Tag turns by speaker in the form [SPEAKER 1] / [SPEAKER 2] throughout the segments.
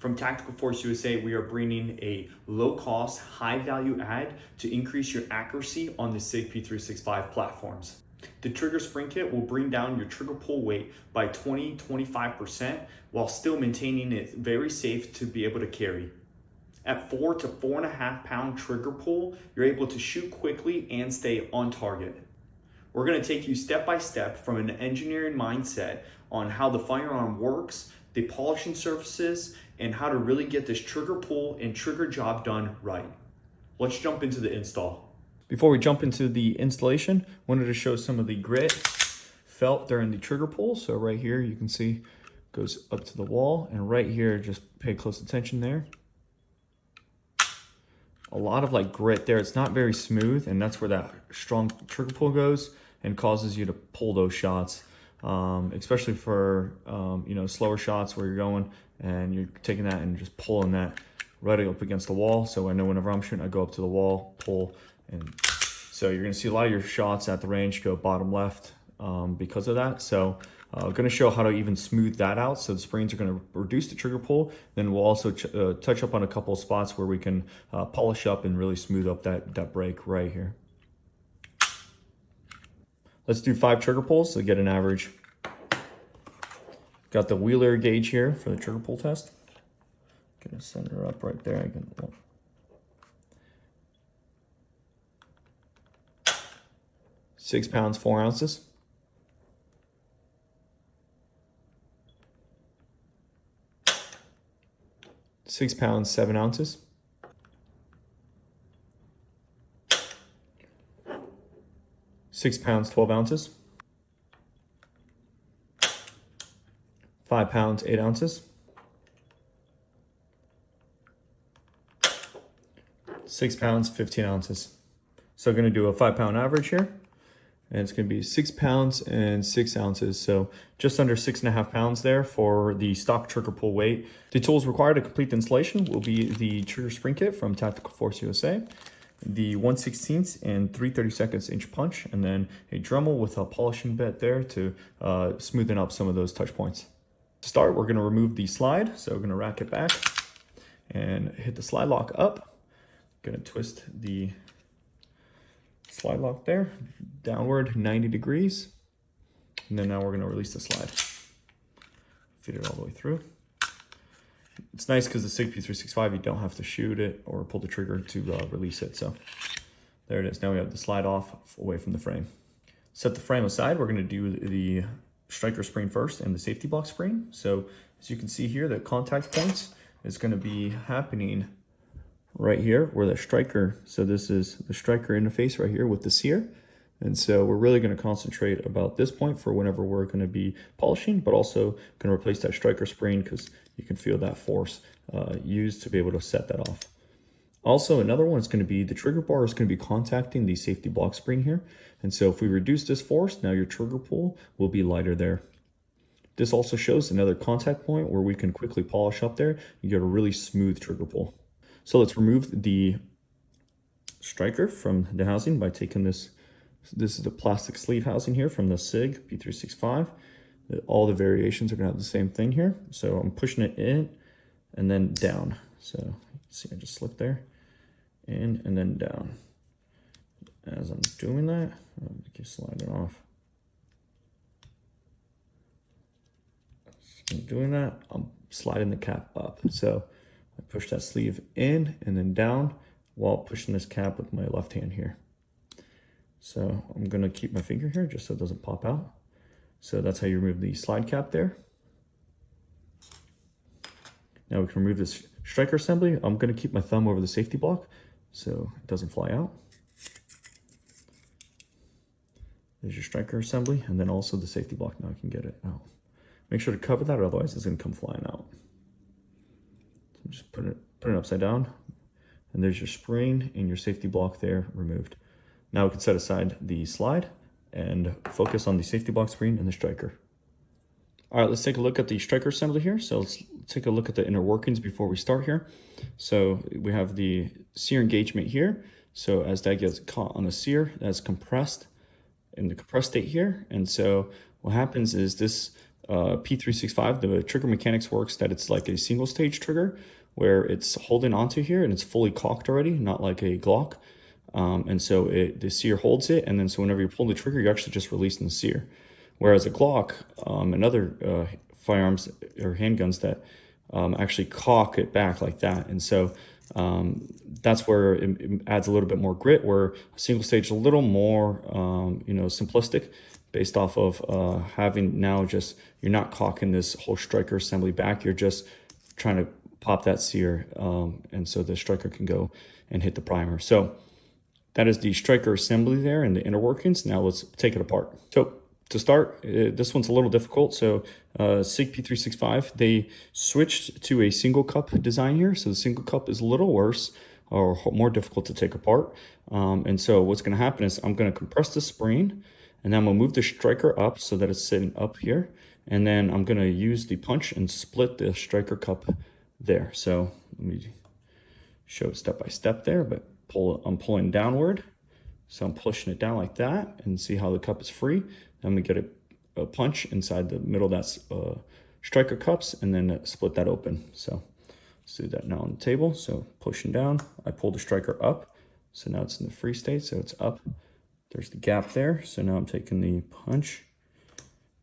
[SPEAKER 1] From Tactical Force USA, we are bringing a low-cost, high-value add to increase your accuracy on the SIG P365 platforms. The trigger spring kit will bring down your trigger pull weight by 20-25% while still maintaining it very safe to be able to carry. At 4 to 4.5 pound trigger pull, you're able to shoot quickly and stay on target. We're going to take you step by step from an engineering mindset on how the firearm works, the polishing surfaces, and how to really get this trigger pull and trigger job done right. Let's jump into the install. Before we jump into the installation, I wanted to show some of the grit felt during the trigger pull. So right here, you can see it goes up to the wall, and right here, just pay close attention there. A lot of grit there. It's not very smooth, and that's where that strong trigger pull goes and causes you to pull those shots, especially for slower shots where you're going and you're taking that and just pulling that right up against the wall. So I know whenever I'm shooting, I go up to the wall, pull, and so you're gonna see a lot of your shots at the range go bottom left because of that. So I'm going to show how to even smooth that out. So the springs are going to reduce the trigger pull. Then we'll also touch up on a couple of spots where we can polish up and really smooth up that break right here. Let's do 5 trigger pulls to get an average. Got the Wheeler gauge here for the trigger pull test. Gonna center up right there. 6 pounds, 4 ounces. 6 pounds, 7 ounces. 6 pounds, 12 ounces. 5 pounds, 8 ounces. 6 pounds, 15 ounces. So I'm going to do a 5 pound average here. And it's going to be 6 pounds and 6 ounces. So just under 6.5 pounds there for the stock trigger pull weight. The tools required to complete the installation will be the trigger spring kit from Tactical Force USA, the 1/16 and 3/32 inch punch, and then a Dremel with a polishing bit there to smoothen up some of those touch points. To start, we're going to remove the slide. So we're going to rack it back and hit the slide lock up. Going to twist the slide lock there, downward 90 degrees. And then now we're gonna release the slide. Fit it all the way through. It's nice because the SIG P365, you don't have to shoot it or pull the trigger to release it. So there it is. Now we have the slide off away from the frame. Set the frame aside. We're gonna do the striker spring first and the safety block spring. So as you can see here, the contact points is gonna be happening right here where the striker, so this is the striker interface right here with the sear. And so we're really going to concentrate about this point for whenever we're going to be polishing, but also going to replace that striker spring because you can feel that force used to be able to set that off. Also, another one is going to be the trigger bar is going to be contacting the safety block spring here. And so if we reduce this force, now your trigger pull will be lighter there. This also shows another contact point where we can quickly polish up there and get a really smooth trigger pull. So let's remove the striker from the housing by taking this. This is the plastic sleeve housing here from the SIG P365. All the variations are gonna have the same thing here. So I'm pushing it in and then down. So see, I just slipped there, in and then down. As I'm doing that, I'll just slide it off. As I'm doing that, I'm sliding the cap up. So I push that sleeve in and then down while pushing this cap with my left hand here. So I'm gonna keep my finger here just so it doesn't pop out. So that's how you remove the slide cap there. Now we can remove this striker assembly. I'm gonna keep my thumb over the safety block so it doesn't fly out. There's your striker assembly and then also the safety block. Now I can get it out. Make sure to cover that, otherwise it's gonna come flying out. Just put it upside down, and there's your spring and your safety block there removed. Now we can set aside the slide and focus on the safety block spring and the striker. All right, let's take a look at the striker assembly here. So let's take a look at the inner workings before we start here. So we have the sear engagement here. So as that gets caught on the sear, that's compressed in the compressed state here. And so what happens is this P365, the trigger mechanics works that it's like a single stage trigger where it's holding onto here and it's fully caulked already, not like a Glock. And so the sear holds it, and then so whenever you pull the trigger, you're actually just releasing the sear. Whereas a Glock and other firearms or handguns that actually caulk it back like that. And so that's where it adds a little bit more grit, where a single stage is a little more, simplistic, based off of having now just, you're not caulking this whole striker assembly back, you're just trying to pop that sear, and so the striker can go and hit the primer. So that is the striker assembly there and the inner workings. Now let's take it apart. So to start, this one's a little difficult. So SIG P365, they switched to a single cup design here. So the single cup is a little worse or more difficult to take apart. And so what's going to happen is I'm going to compress the spring, and then I'm going to move the striker up so that it's sitting up here. And then I'm going to use the punch and split the striker cup there. So let me show it step by step there, but I'm pulling downward. So I'm pushing it down like that, and see how the cup is free. Then we get a punch inside the middle that's striker cups, and then split that open. So let's do that now on the table. So pushing down, I pull the striker up. So now it's in the free state, so it's up. There's the gap there. So now I'm taking the punch,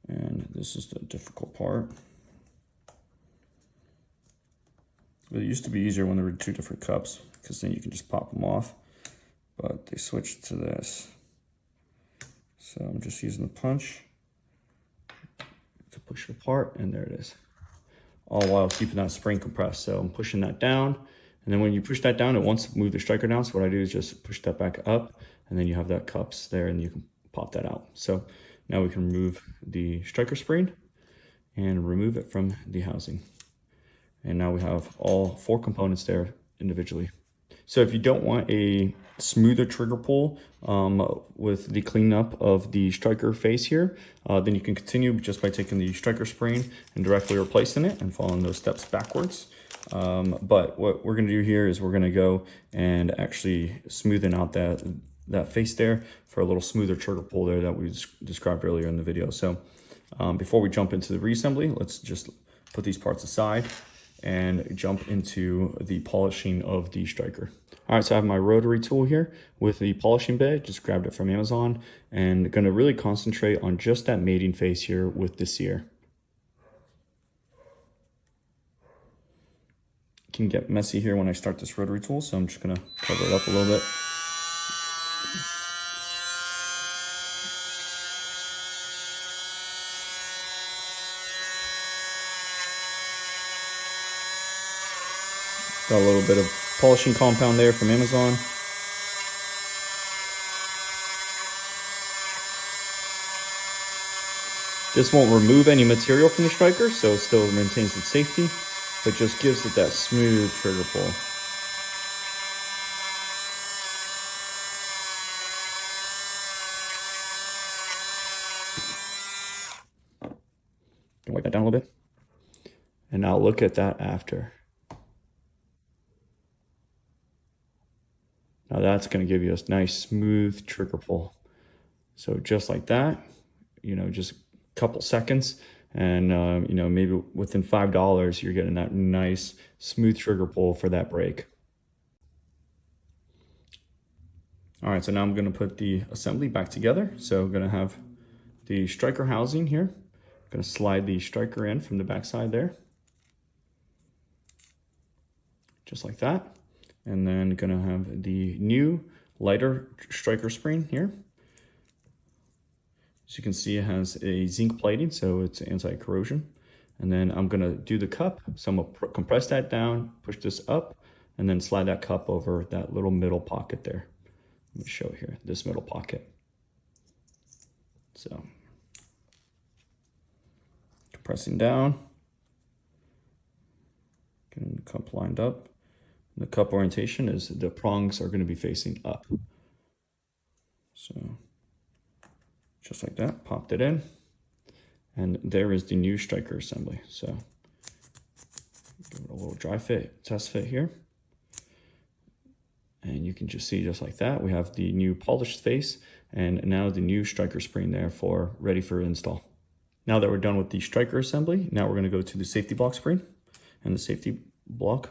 [SPEAKER 1] and this is the difficult part. It used to be easier when there were two different cups, because then you can just pop them off, but they switched to this. So I'm just using the punch to push it apart, and there it is. All while keeping that spring compressed. So I'm pushing that down, and then when you push that down, it wants to move the striker down. So what I do is just push that back up, and then you have that cups there, and you can pop that out. So now we can remove the striker spring and remove it from the housing. And now we have all four components there individually. So if you don't want a smoother trigger pull with the cleanup of the striker face here, then you can continue just by taking the striker spring and directly replacing it and following those steps backwards. But what we're going to do here is we're going to go and actually smoothen out that face there for a little smoother trigger pull there that we described earlier in the video. So before we jump into the reassembly, let's just put these parts aside and jump into the polishing of the striker. All right, so I have my rotary tool here with the polishing bed, just grabbed it from Amazon, and gonna really concentrate on just that mating face here with the sear. It can get messy here when I start this rotary tool, so I'm just gonna cover it up a little bit. Got a little bit of polishing compound there from Amazon. This won't remove any material from the striker, so it still maintains its safety, but just gives it that smooth trigger pull. Can wipe that down a little bit. And now look at that after. Now that's going to give you a nice smooth trigger pull. So just like that, just a couple seconds, and maybe within $5 you're getting that nice smooth trigger pull for that break. All right, so now I'm going to put the assembly back together. So I'm going to have the striker housing here. I'm going to slide the striker in from the back side there, just like that. And then gonna have the new lighter striker spring here. As you can see, it has a zinc plating, so it's anti-corrosion. And then I'm gonna do the cup. So I'm gonna compress that down, push this up, and then slide that cup over that little middle pocket there. Let me show here, this middle pocket. So, compressing down, getting the cup lined up. The cup orientation is the prongs are going to be facing up. So just like that, popped it in. And there is the new striker assembly. So give it a little dry fit, test fit here. And you can just see just like that, we have the new polished face and now the new striker spring there ready for install. Now that we're done with the striker assembly, now we're going to go to the safety block spring and the safety block.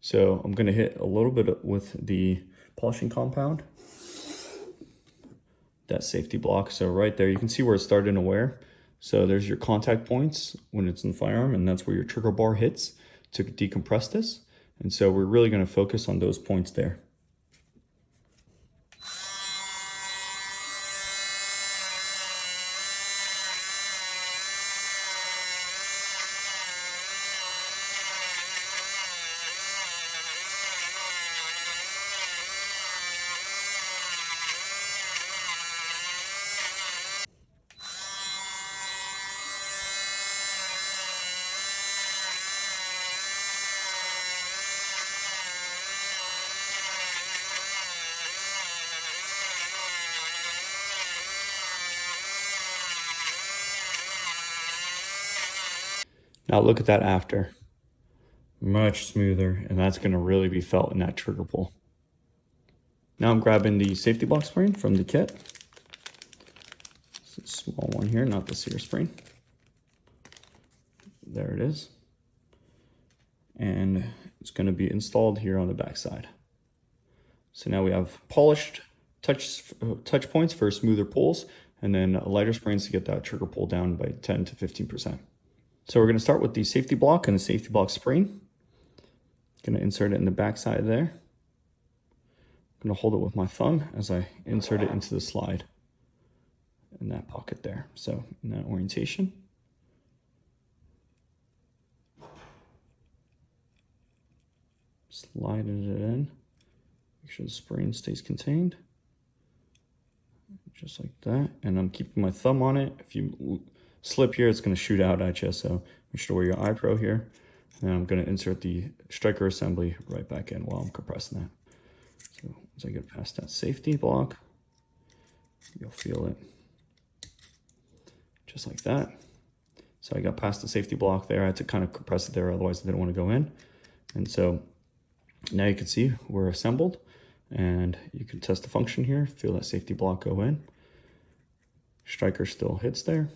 [SPEAKER 1] So I'm going to hit a little bit with the polishing compound, that safety block. So right there, you can see where it's starting to wear. So there's your contact points when it's in the firearm, and that's where your trigger bar hits to decompress this. And so we're really going to focus on those points there. Now look at that after. Much smoother, and that's gonna really be felt in that trigger pull. Now I'm grabbing the safety block spring from the kit. It's a small one here, not the Sears spring. There it is. And it's gonna be installed here on the back side. So now we have polished touch points for smoother pulls, and then lighter springs to get that trigger pull down by 10 to 15%. So we're going to start with the safety block and the safety block spring. Going to insert it in the back side there. I'm going to hold it with my thumb as I insert it into the slide in that pocket there. So in that orientation. Sliding it in. Make sure the spring stays contained. Just like that. And I'm keeping my thumb on it. If you slip here, it's going to shoot out at you, so make sure to wear your eye pro here. And I'm going to insert the striker assembly right back in while I'm compressing that. So as I get past that safety block, you'll feel it just like that. So I got past the safety block there. I had to kind of compress it there, otherwise I didn't want to go in. And so now you can see we're assembled, and you can test the function here. Feel that safety block go in. Striker still hits there.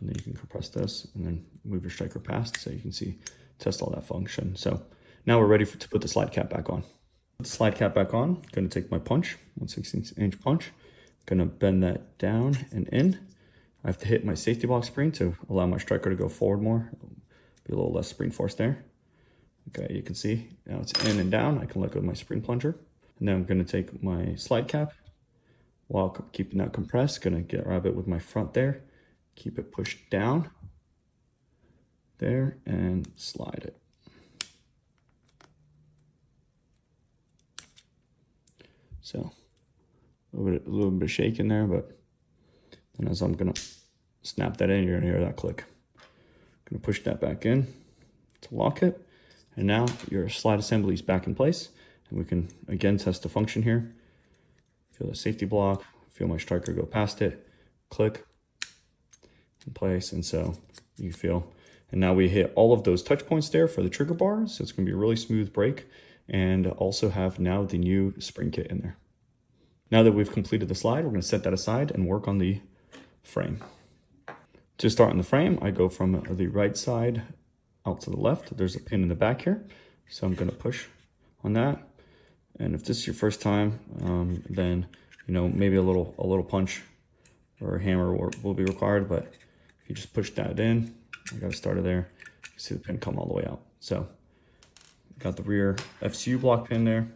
[SPEAKER 1] And then you can compress this and then move your striker past so you can see, test all that function. So now we're ready to put the slide cap back on. Put the slide cap back on. Going to take my punch, 1/16" punch. Going to bend that down and in. I have to hit my safety block spring to allow my striker to go forward more. Be a little less spring force there. Okay, you can see now it's in and down. I can let go of my spring plunger. And then I'm going to take my slide cap while keeping that compressed. Going to grab it with my front there. Keep it pushed down there and slide it. So a little bit of shaking there, but then as I'm gonna snap that in, you're gonna hear that click. Gonna push that back in to lock it. And now your slide assembly is back in place, and we can again test the function here. Feel the safety block, feel my striker go past it, click, in place, and so you feel, and now we hit all of those touch points there for the trigger bar, so it's going to be a really smooth break, and also have now the new spring kit in there. Now that we've completed the slide, we're going to set that aside and work on the frame. To start on the frame, I go from the right side out to the left. There's a pin in the back here, so I'm going to push on that. And if this is your first time, then maybe a little punch or a hammer will be required, but if you just push that in, I got to start it there. You see the pin come all the way out. So got the rear FCU block pin there.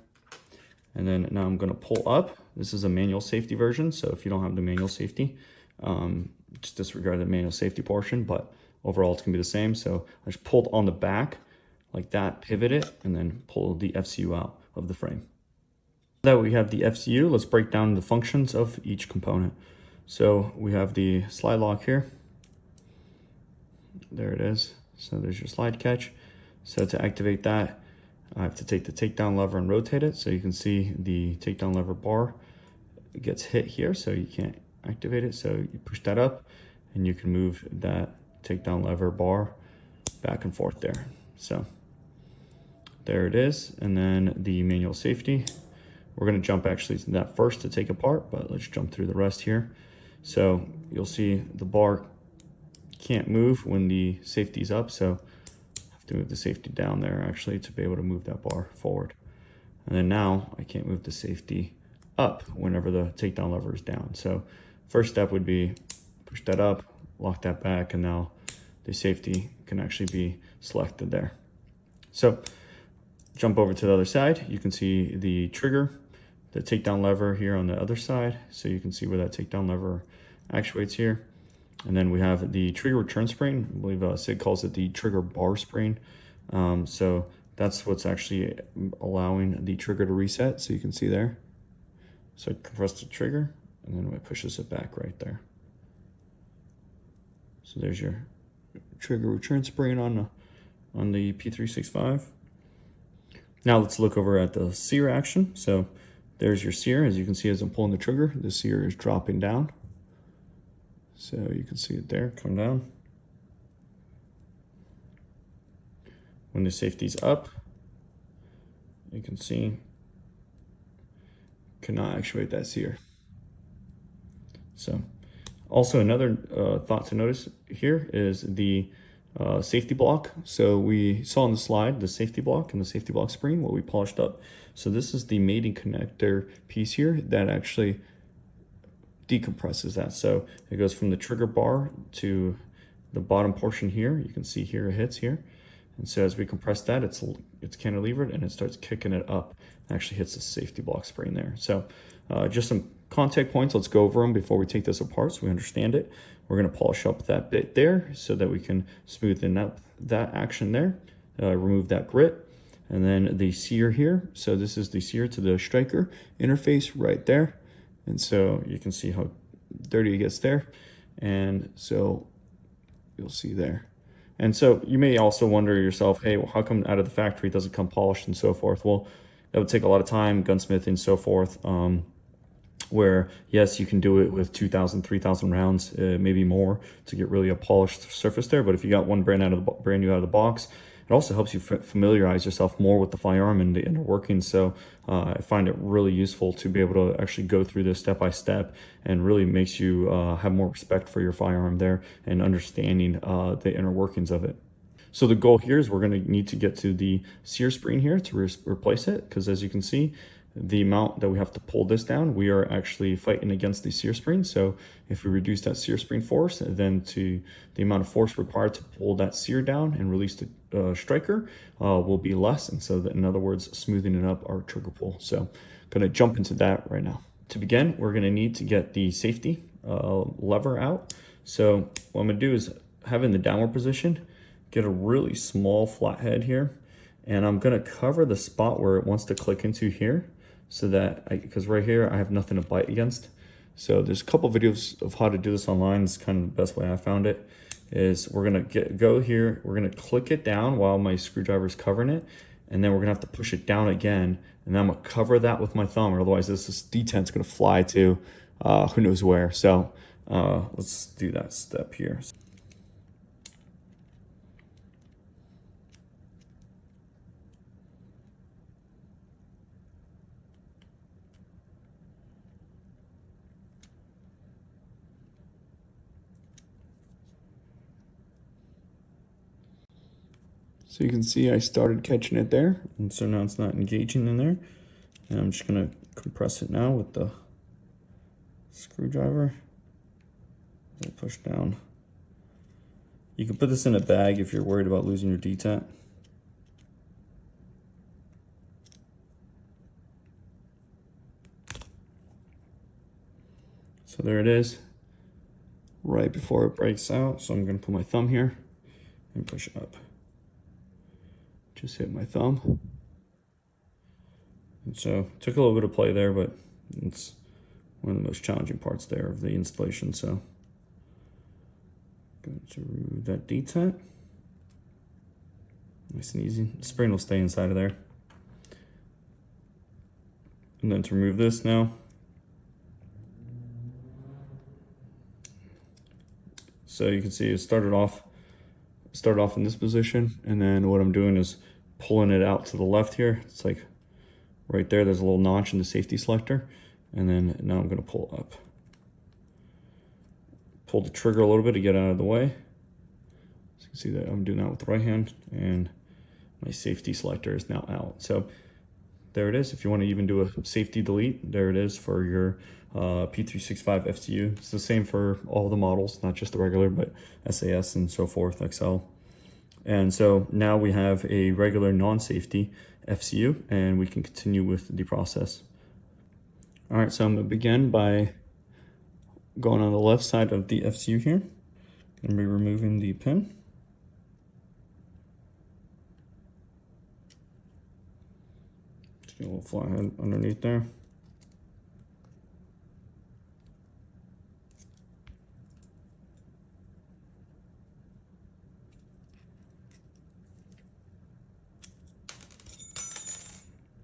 [SPEAKER 1] And then now I'm going to pull up. This is a manual safety version. So if you don't have the manual safety, just disregard the manual safety portion, but overall it's going to be the same. So I just pulled on the back like that, pivot it, and then pull the FCU out of the frame. Now that we have the FCU, let's break down the functions of each component. So we have the slide lock here. There it is. So there's your slide catch. So to activate that, I have to take the takedown lever and rotate it. So you can see the takedown lever bar gets hit here, so you can't activate it. So you push that up and you can move that takedown lever bar back and forth there. So there it is. And then the manual safety, we're going to jump actually to that first to take apart, but let's jump through the rest here. So you'll see the bar can't move when the safety's up, so I have to move the safety down there actually to be able to move that bar forward. And then now I can't move the safety up whenever the takedown lever is down. So first step would be push that up, lock that back, and now the safety can actually be selected there. So jump over to the other side. You can see the trigger, the takedown lever here on the other side. So you can see where that takedown lever actuates here. And then we have the trigger return spring. I believe SIG calls it the trigger bar spring. So that's what's actually allowing the trigger to reset. So you can see there. So I compress the trigger and then it pushes it back right there. So there's your trigger return spring on the P365. Now let's look over at the sear action. So there's your sear. As you can see, as I'm pulling the trigger, the sear is dropping down. So you can see it there, come down. When the safety's up, you can see, cannot actuate that sear. So also another thought to notice here is the safety block. So we saw on the slide the safety block and the safety block spring, what we polished up. So this is the mating connector piece here that actually decompresses that. So it goes from the trigger bar to the bottom portion here. You can see here it hits here. And so as we compress that, it's cantilevered and it starts kicking it up. It actually hits the safety block spring there. So just some contact points. Let's go over them before we take this apart so we understand it. We're going to polish up that bit there so that we can smoothen up that action there, remove that grit. And then the sear here. So this is the sear to the striker interface right there. And so you can see how dirty it gets there. And so you'll see there. And so you may also wonder yourself, hey, well, how come out of the factory it doesn't come polished and so forth? Well, that would take a lot of time, gunsmithing and so forth, where yes, you can do it with 2,000, 3,000 rounds, maybe more to get really a polished surface there. But if you got one brand new out of the box, it also helps you familiarize yourself more with the firearm and the inner workings. So I find it really useful to be able to actually go through this step by step, and really makes you have more respect for your firearm there and understanding the inner workings of it. So the goal here is we're going to need to get to the sear spring here to replace it, because as you can see, the amount that we have to pull this down, we are actually fighting against the sear spring. So if we reduce that sear spring force, then to the amount of force required to pull that sear down and release the striker will be less. And so that, in other words, smoothing up our trigger pull. So going to jump into that right now. To begin, we're going to need to get the safety lever out. So what I'm going to do is have in the downward position, get a really small flathead here, and I'm going to cover the spot where it wants to click into here, so that because right here I have nothing to bite against. So there's a couple videos of how to do this online. It's kind of the best way I found it. Is we're gonna go here, we're gonna click it down while my screwdriver is covering it, and then we're gonna have to push it down again, and then I'm gonna cover that with my thumb, or otherwise this detent's gonna fly to who knows where. So let's do that step here. So you can see I started catching it there, and so now it's not engaging in there. And I'm just gonna compress it now with the screwdriver. I'll push down. You can put this in a bag if you're worried about losing your detent. So there it is, right before it breaks out. So I'm gonna put my thumb here and push up. Just hit my thumb. And so it took a little bit of play there, but it's one of the most challenging parts there of the installation. So going to remove that detent. Nice and easy. The spring will stay inside of there. And then to remove this now. So you can see it started off in this position, and then what I'm doing is pulling it out to the left here. It's like right there, there's a little notch in the safety selector, and then now I'm going to pull up. pull the trigger a little bit to get out of the way. So you can see that I'm doing that with the right hand, and my safety selector is now out. So there it is. If you want to even do a safety delete, there it is for your P365 FCU. It's the same for all the models, not just the regular, but SAS and so forth, XL. And so now we have a regular non-safety FCU, and we can continue with the process. All right, so I'm gonna begin by going on the left side of the FCU here. Gonna be removing the pin. Just get a little flathead underneath there.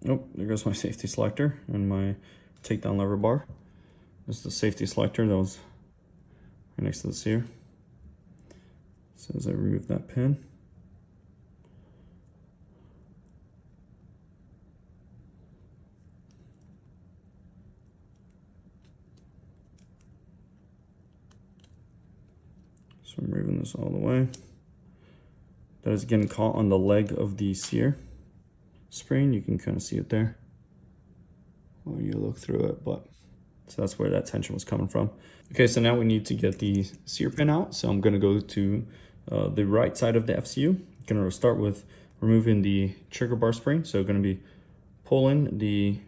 [SPEAKER 1] Nope, there goes my safety selector and my takedown lever bar. This is the safety selector that was right next to the sear. So as I remove that pin, so I'm removing this all the way. That is getting caught on the leg of the sear spring. You can kind of see it there when you look through it, but so that's where that tension was coming from. Okay, so now we need to get the sear pin out. So I'm gonna go to the right side of the FCU. I'm gonna start with removing the trigger bar spring. So gonna be pulling the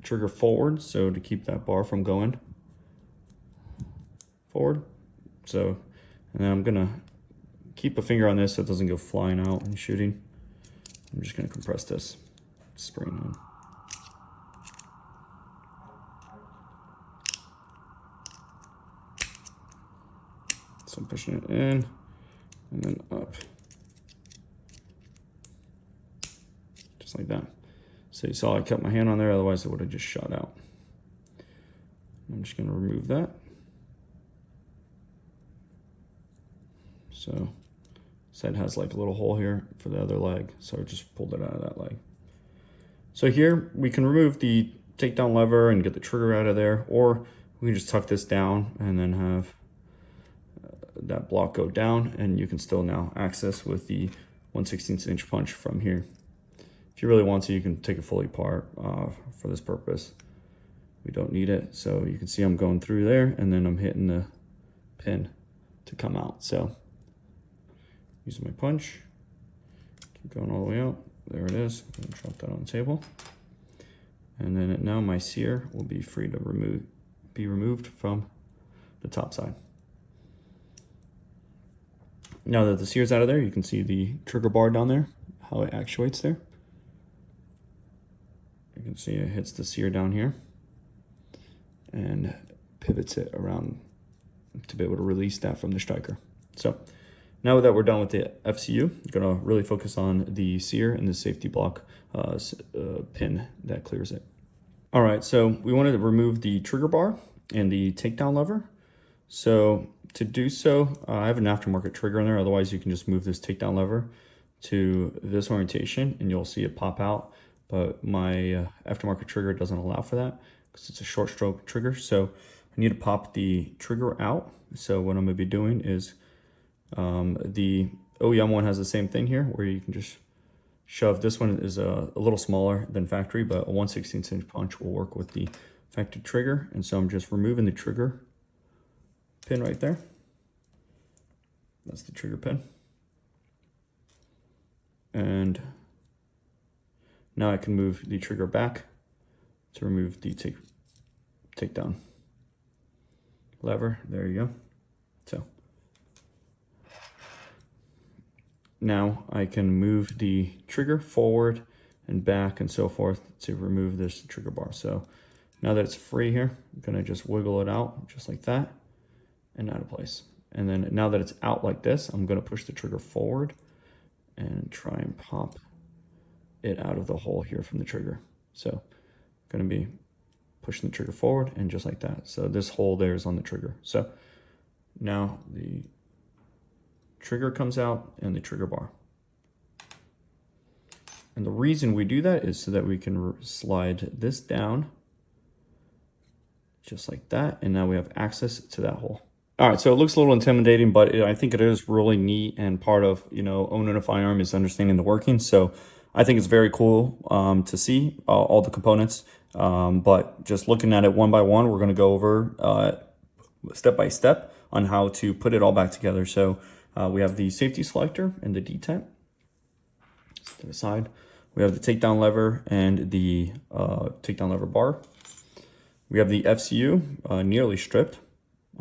[SPEAKER 1] trigger forward, so to keep that bar from going forward. So, and then I'm gonna keep a finger on this so it doesn't go flying out and shooting. I'm just gonna compress this spring in. So I'm pushing it in and then up, just like that. So you saw I kept my hand on there, otherwise it would have just shot out. I'm just gonna remove that. So side has like a little hole here for the other leg, so I just pulled it out of that leg. So here we can remove the takedown lever and get the trigger out of there, or we can just tuck this down and then have that block go down, and you can still now access with the 1/16 inch punch from here. If you really want to, you can take it fully apart for this purpose. We don't need it. So you can see I'm going through there, and then I'm hitting the pin to come out. So using my punch, keep going all the way out. There it is. I'm gonna drop that on the table. And then now my sear will be free to be removed from the top side. Now that the sear's out of there, you can see the trigger bar down there, how it actuates there. You can see it hits the sear down here and pivots it around to be able to release that from the striker. So now that we're done with the FCU, I'm gonna really focus on the sear and the safety block pin that clears it. All right, so we wanted to remove the trigger bar and the takedown lever. So to do so, I have an aftermarket trigger in there. Otherwise, you can just move this takedown lever to this orientation and you'll see it pop out. But my aftermarket trigger doesn't allow for that because it's a short stroke trigger. So I need to pop the trigger out. So what I'm gonna be doing is the OEM one has the same thing here where you can just shove. This one is a little smaller than factory, but a 1/16 inch punch will work with the factory trigger. And so I'm just removing the trigger pin right there. That's the trigger pin. And now I can move the trigger back to remove the takedown lever. There you go. So now I can move the trigger forward and back and so forth to remove this trigger bar. So now that it's free here, I'm gonna just wiggle it out just like that and out of place. And then now that it's out like this, I'm gonna push the trigger forward and try and pop it out of the hole here from the trigger. So I'm gonna be pushing the trigger forward and just like that. So this hole there is on the trigger. So now the trigger comes out and the trigger bar. And the reason we do that is so that we can slide this down just like that. And now we have access to that hole. All right, so it looks a little intimidating, but I think it is really neat, and part of, owning a firearm is understanding the working. So I think it's very cool to see all the components. But just looking at it one by one, we're going to go over step by step on how to put it all back together. So we have the safety selector and the detent to the side. We have the takedown lever and the takedown lever bar. We have the FCU nearly stripped.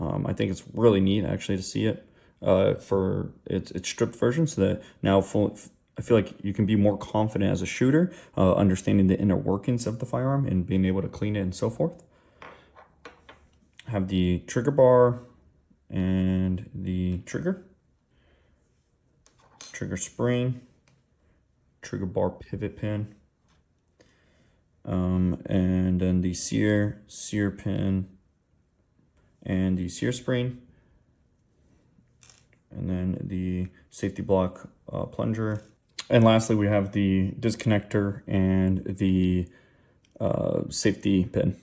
[SPEAKER 1] I think it's really neat actually to see it for its stripped version, so that now I feel like you can be more confident as a shooter, understanding the inner workings of the firearm and being able to clean it and so forth. Have the trigger bar and the trigger spring, trigger bar pivot pin, and then the sear pin, and the sear spring, and then the safety block plunger. And lastly, we have the disconnector and the safety pin.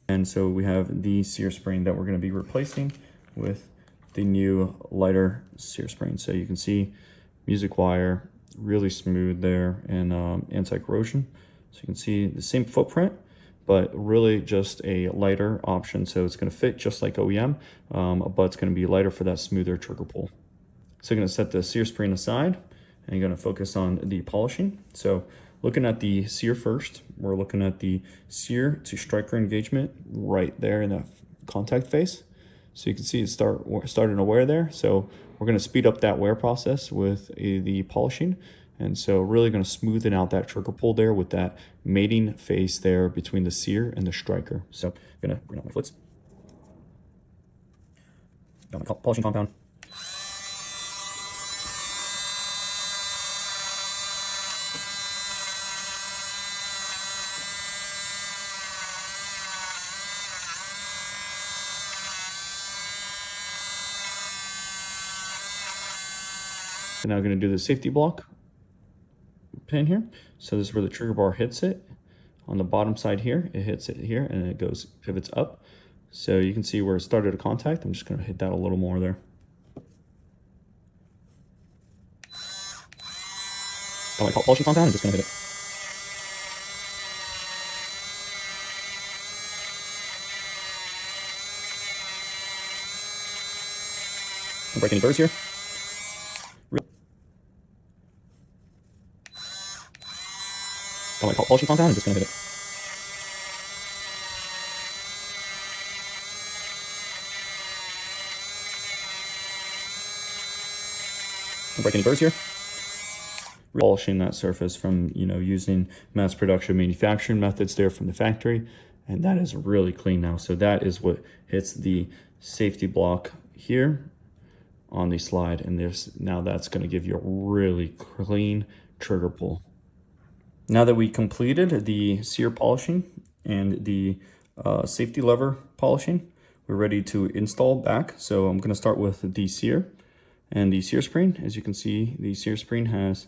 [SPEAKER 1] And so we have the sear spring that we're going to be replacing with the new lighter sear spring. So you can see music wire, really smooth there, and anti-corrosion. So you can see the same footprint, but really just a lighter option. So it's going to fit just like OEM, but it's going to be lighter for that smoother trigger pull. So you're going to set the sear spring aside, and you're going to focus on the polishing. So looking at the sear first, we're looking at the sear to striker engagement right there in that contact face. So you can see it starting to wear there. So we're going to speed up that wear process with the polishing. And so really going to smoothen out that trigger pull there with that mating face there between the sear and the striker. So I'm going to bring out my flits. Got my polishing compound. And now I'm going to do the safety block pin here. So this is where the trigger bar hits it. On the bottom side here, it hits it here, and it pivots up. So you can see where it started to contact. I'm just going to hit that a little more there. Got my polishing compound. I'm just going to hit it. Don't break any burrs here. Got my polishing compound. I'm just going to hit it. Don't break any burrs here. Polishing that surface from, using mass production manufacturing methods there from the factory, and that is really clean now. So that is what hits the safety block here on the slide, and now that's going to give you a really clean trigger pull. Now that we completed the sear polishing and the safety lever polishing, we're ready to install back. So I'm going to start with the sear and the sear spring. As you can see, the sear spring has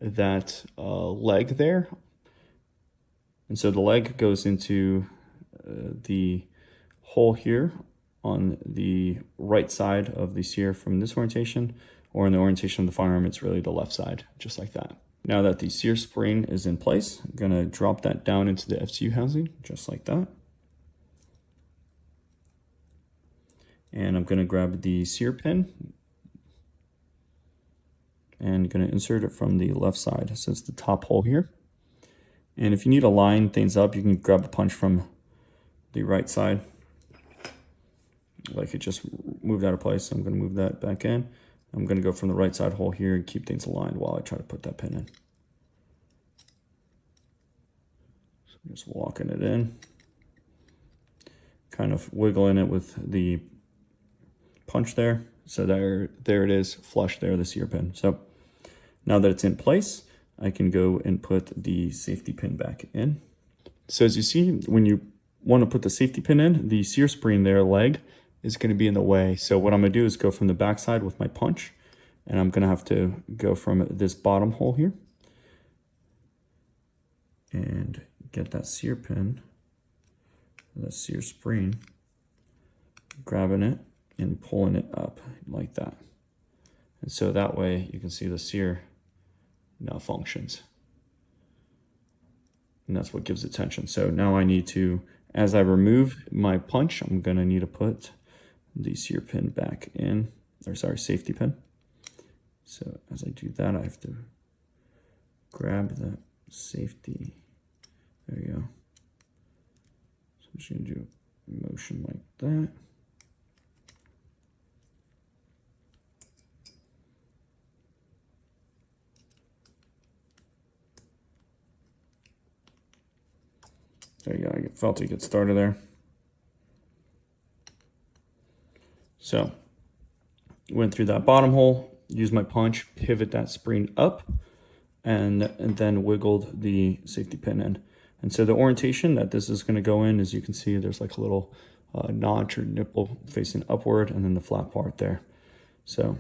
[SPEAKER 1] that leg there, and so the leg goes into the hole here on the right side of the sear from this orientation, or in the orientation of the firearm, it's really the left side, just like that. Now that the sear spring is in place, I'm going to drop that down into the FCU housing, just like that. And I'm going to grab the sear pin and going to insert it from the left side. So it's the top hole here. And if you need to line things up, you can grab a punch from the right side. Like it just moved out of place. So I'm going to move that back in. I'm going to go from the right side hole here and keep things aligned while I try to put that pin in. So I'm just walking it in, kind of wiggling it with the punch there. So there it is, flush there, the sear pin. So now that it's in place, I can go and put the safety pin back in. So as you see, when you want to put the safety pin in, the sear spring there, leg, is going to be in the way. So what I'm going to do is go from the back side with my punch, and I'm going to have to go from this bottom hole here and get that sear pin, that sear spring, grabbing it and pulling it up like that. And so that way you can see the sear now functions. And that's what gives it tension. So now I need to, as I remove my punch, I'm gonna need to put the sear pin back in, or sorry, safety pin. So as I do that, I have to grab the safety. There you go. So I'm just gonna do a motion like that. There you go, I felt it get started there. So, went through that bottom hole, used my punch, pivot that spring up, and then wiggled the safety pin in. And so the orientation that this is gonna go in, as you can see, there's like a little notch or nipple facing upward, and then the flat part there. So,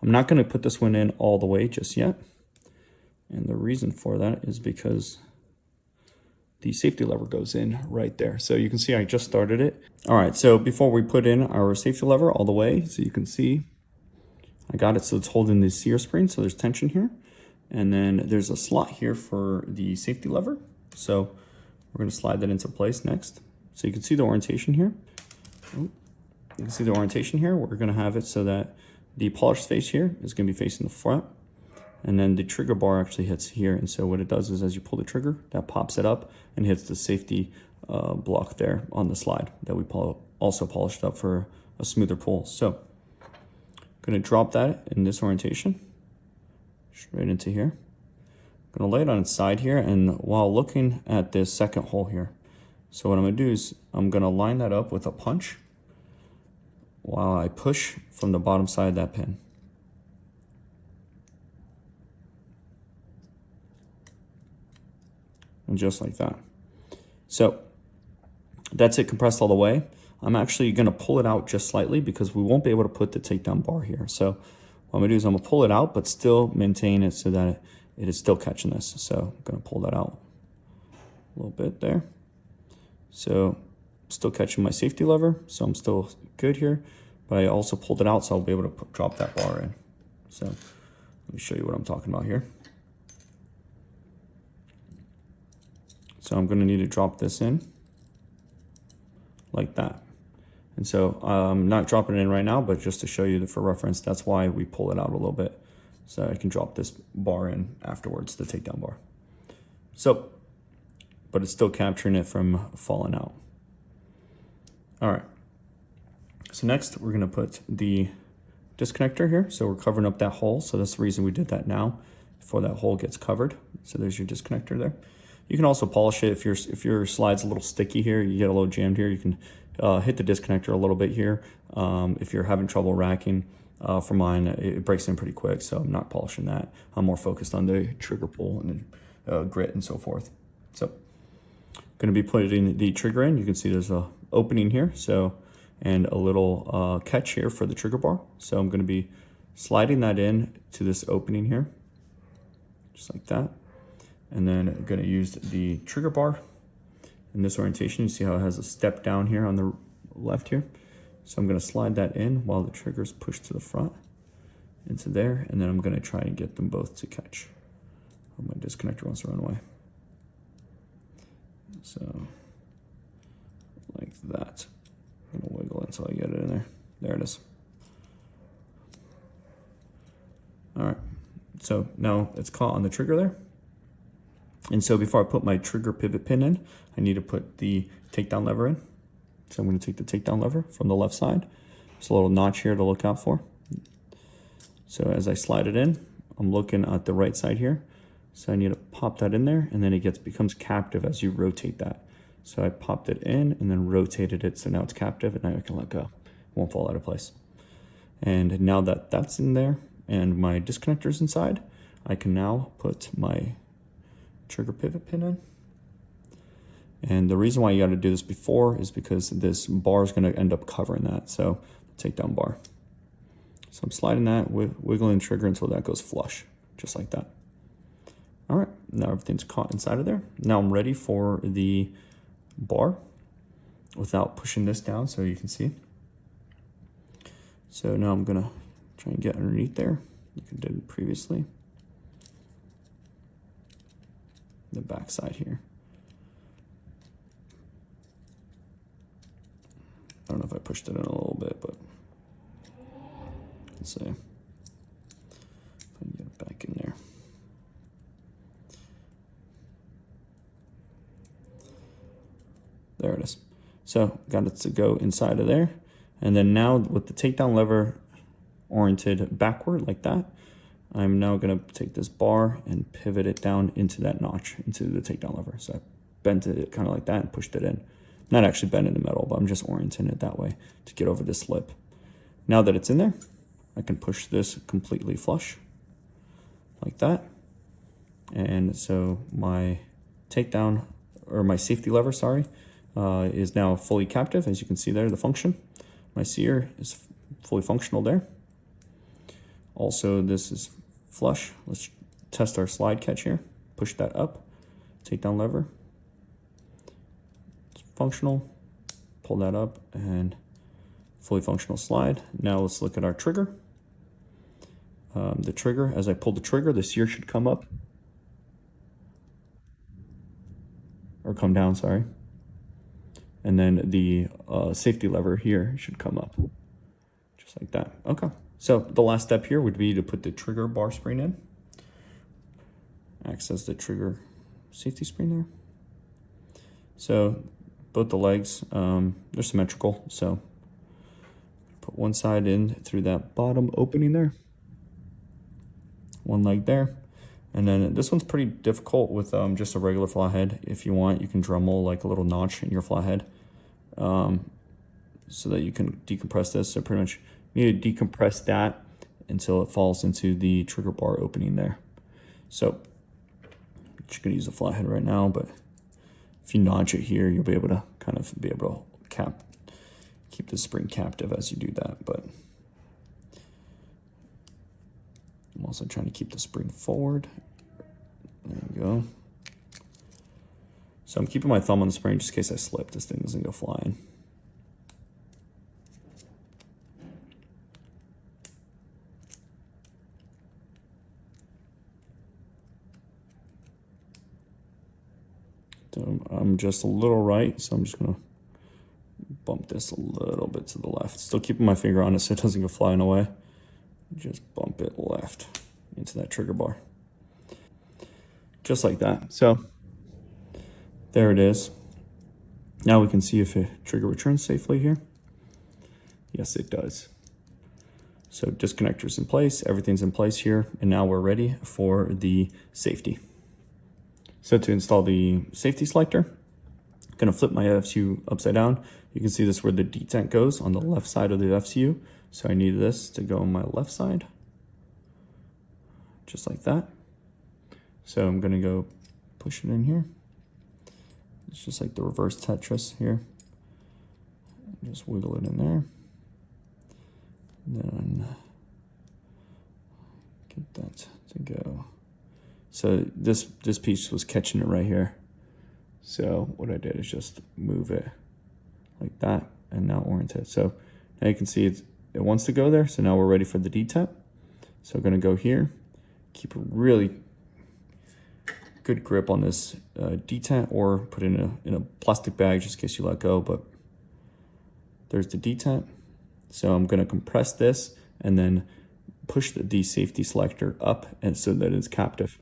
[SPEAKER 1] I'm not gonna put this one in all the way just yet. And the reason for that is because the safety lever goes in right there. So you can see I just started it. All right, so before we put in our safety lever all the way, so you can see I got it so it's holding the sear spring, so there's tension here. And then there's a slot here for the safety lever. So we're gonna slide that into place next. So you can see the orientation here. You can see the orientation here. We're gonna have it so that the polished face here is gonna be facing the front. And then the trigger bar actually hits here. And so what it does is as you pull the trigger, that pops it up and hits the safety block there on the slide that we also polished up for a smoother pull. So I'm gonna drop that in this orientation, straight into here. I'm gonna lay it on its side here, and while looking at this second hole here. So what I'm gonna do is I'm gonna line that up with a punch while I push from the bottom side of that pin. And just like that. So that's it compressed all the way. I'm actually gonna pull it out just slightly because we won't be able to put the takedown bar here. So what I'm gonna do is I'm gonna pull it out, but still maintain it so that it is still catching this. So I'm gonna pull that out a little bit there. So still catching my safety lever, so I'm still good here, but I also pulled it out so I'll be able to drop that bar in. So let me show you what I'm talking about here. So I'm gonna need to drop this in like that. And so I'm not dropping it in right now, but just to show you that for reference, that's why we pull it out a little bit. So I can drop this bar in afterwards, the takedown bar. So, but it's still capturing it from falling out. All right. So next we're gonna put the disconnector here. So we're covering up that hole. So that's the reason we did that now, before that hole gets covered. So there's your disconnector there. You can also polish it if your slide's a little sticky here, you get a little jammed here, you can hit the disconnector a little bit here. If you're having trouble racking, for mine, it breaks in pretty quick, so I'm not polishing that. I'm more focused on the trigger pull and grit and so forth. So going to be putting the trigger in. You can see there's a opening here, so and a little catch here for the trigger bar. So I'm going to be sliding that in to this opening here, just like that. And then I'm going to use the trigger bar in this orientation. You see how it has a step down here on the left here. So I'm going to slide that in while the trigger's pushed to the front into there. And then I'm going to try and get them both to catch. Oh, my disconnector wants to run away. So like that. I'm going to wiggle until I get it in there. There it is. All right. So now it's caught on the trigger there. And so before I put my trigger pivot pin in, I need to put the takedown lever in. So I'm going to take the takedown lever from the left side. There's a little notch here to look out for. So as I slide it in, I'm looking at the right side here. So I need to pop that in there, and then it becomes captive as you rotate that. So I popped it in and then rotated it, so now it's captive, and now I can let go. It won't fall out of place. And now that that's in there and my disconnector's inside, I can now put my trigger pivot pin in. And the reason why you got to do this before is because this bar is going to end up covering that. So takedown bar. So I'm sliding that, wiggling the trigger until that goes flush, just like that. All right, now everything's caught inside of there. Now I'm ready for the bar without pushing this down, so you can see. So now I'm gonna try and get underneath there, like I did previously. The back side here. I don't know if I pushed it in a little bit, but let's see if I can get it back in there. There it is. So got it to go inside of there. And then now with the takedown lever oriented backward like that, I'm now gonna take this bar and pivot it down into that notch, into the takedown lever. So I bent it kind of like that and pushed it in. Not actually bending the metal, but I'm just orienting it that way to get over this lip. Now that it's in there, I can push this completely flush like that. And so my takedown, or my safety lever, sorry, is now fully captive. As you can see there, the function. My sear is fully functional there. Also, this is flush. Let's test our slide catch here. Push that up, takedown lever. It's functional. Pull that up and fully functional slide. Now let's look at our trigger. The trigger, as I pull the trigger, the sear should come up. Or come down, sorry. And then the safety lever here should come up. Just like that. Okay. So the last step here would be to put the trigger bar spring in. Acts as the trigger safety spring there. So both the legs, they're symmetrical. So put one side in through that bottom opening there. One leg there. And then this one's pretty difficult with just a regular flat head. If you want, you can Dremel like a little notch in your flat head so that you can decompress this. So pretty much you need to decompress that until it falls into the trigger bar opening there. So I'm just gonna use a flat head right now, but if you notch it here, you'll be able to kind of be able to keep the spring captive as you do that. But I'm also trying to keep the spring forward. There we go. So I'm keeping my thumb on the spring just in case I slip. This thing doesn't go flying. So I'm just a little right, so I'm just gonna bump this a little bit to the left. Still keeping my finger on it so it doesn't go flying away. Just bump it left into that trigger bar. Just like that. So there it is. Now we can see if a trigger returns safely here. Yes, it does. So disconnector's in place, everything's in place here, and now we're ready for the safety. So to install the safety selector, I'm gonna flip my FCU upside down. You can see this where the detent goes on the left side of the FCU. So I need this to go on my left side, just like that. So I'm gonna go push it in here. It's just like the reverse Tetris here. Just wiggle it in there. Then get that to go. So this piece was catching it right here. So what I did is just move it like that and now orient it. So now you can see it wants to go there. So now we're ready for the detent. So I'm gonna go here, keep a really good grip on this detent, or put it in a plastic bag just in case you let go, but there's the detent. So I'm gonna compress this and then push the safety selector up and so that it's captive.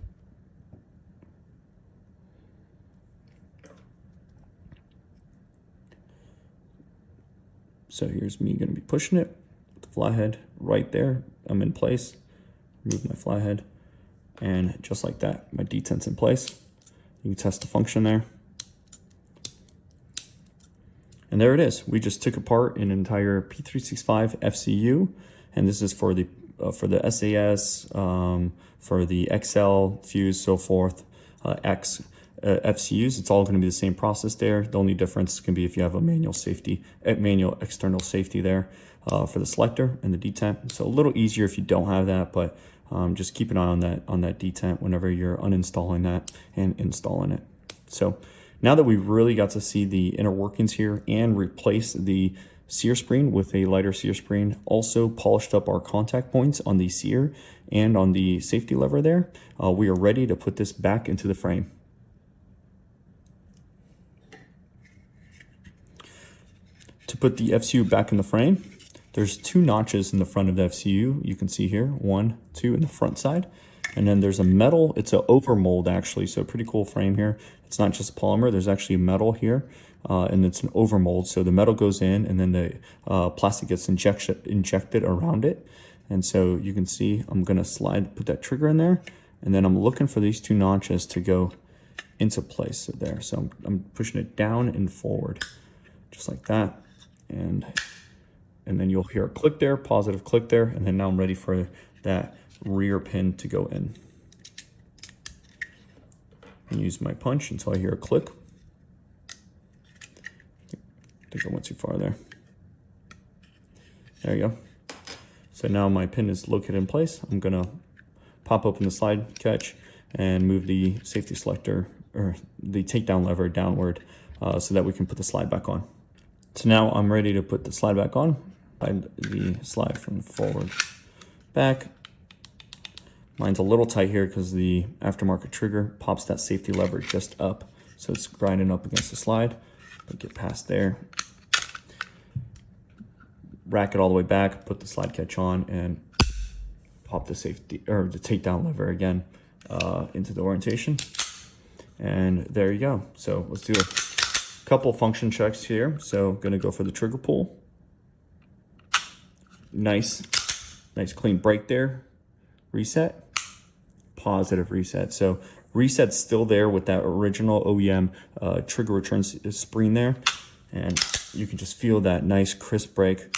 [SPEAKER 1] So here's me gonna be pushing it with the flathead right there. I'm in place, remove my flathead, and just like that, my detent's in place. You can test the function there. And there it is. We just took apart an entire P365 FCU, and this is for the SAS, for the XL, Fuse, so forth, X FCUs. It's all going to be the same process there. The only difference can be if you have a manual external safety there for the selector and the detent. So a little easier if you don't have that, but just keep an eye on that detent whenever you're uninstalling that and installing it. So now that we've really got to see the inner workings here and replace the sear spring with a lighter sear spring. Also polished up our contact points on the sear and on the safety lever there. We are ready to put this back into the frame. To put the FCU back in the frame, there's 2 notches in the front of the FCU. You can see here, 1, 2 in the front side. And then there's a metal, it's an overmold actually, so pretty cool frame here. It's not just polymer, there's actually metal here, and it's an overmold. So the metal goes in and then the plastic gets injected around it. And so you can see I'm gonna put that trigger in there, and then I'm looking for these 2 notches to go into place. So there, so I'm pushing it down and forward, just like that. And then you'll hear a click there, positive click there, and then now I'm ready for that rear pin to go in. And use my punch until I hear a click. I think I went too far there. There you go. So now my pin is located in place. I'm gonna pop open the slide catch and move the safety selector or the takedown lever downward so that we can put the slide back on. So now I'm ready to put the slide back on. Slide the slide from forward back. Mine's a little tight here because the aftermarket trigger pops that safety lever just up. So it's grinding up against the slide. But get past there. Rack it all the way back, put the slide catch on, and pop the safety or the takedown lever again into the orientation. And there you go. So let's do a couple function checks here. So gonna go for the trigger pull. Nice clean break there. Reset. Positive reset. So reset's still there with that original OEM trigger return spring there. And you can just feel that nice crisp break.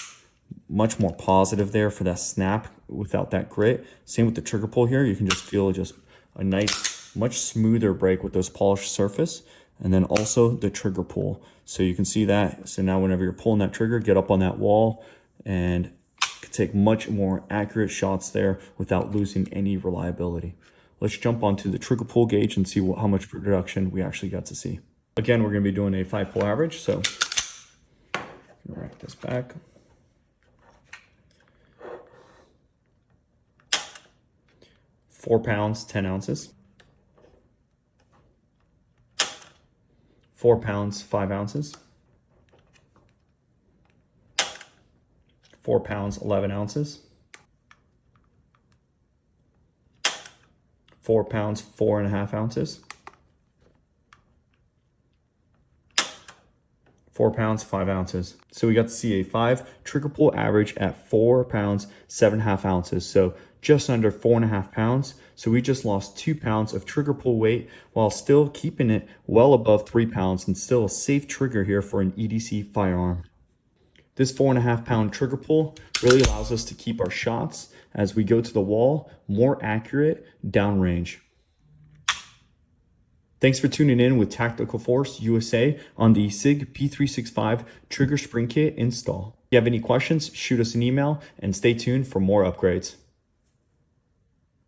[SPEAKER 1] Much more positive there for that snap without that grit. Same with the trigger pull here. You can just feel just a nice, much smoother break with those polished surface. And then also the trigger pull. So you can see that. So now whenever you're pulling that trigger, get up on that wall and take much more accurate shots there without losing any reliability. Let's jump onto the trigger pull gauge and see how much production we actually got to see. Again, we're gonna be doing a 5-pull average. So rack this back. £4 pounds, 10 ounces. 4 pounds, 5 ounces. 4 pounds, 11 ounces. 4 pounds, 4.5 ounces. 4 pounds, 5 ounces. So we got to see a 5 trigger pull average at 4 pounds, 7.5 ounces. So just under 4.5 pounds. So we just lost 2 pounds of trigger pull weight while still keeping it well above 3 pounds and still a safe trigger here for an EDC firearm. This 4.5 pound trigger pull really allows us to keep our shots as we go to the wall more accurate downrange. Thanks for tuning in with Tactical Force USA on the SIG P365 Trigger Spring Kit install. If you have any questions, shoot us an email and stay tuned for more upgrades.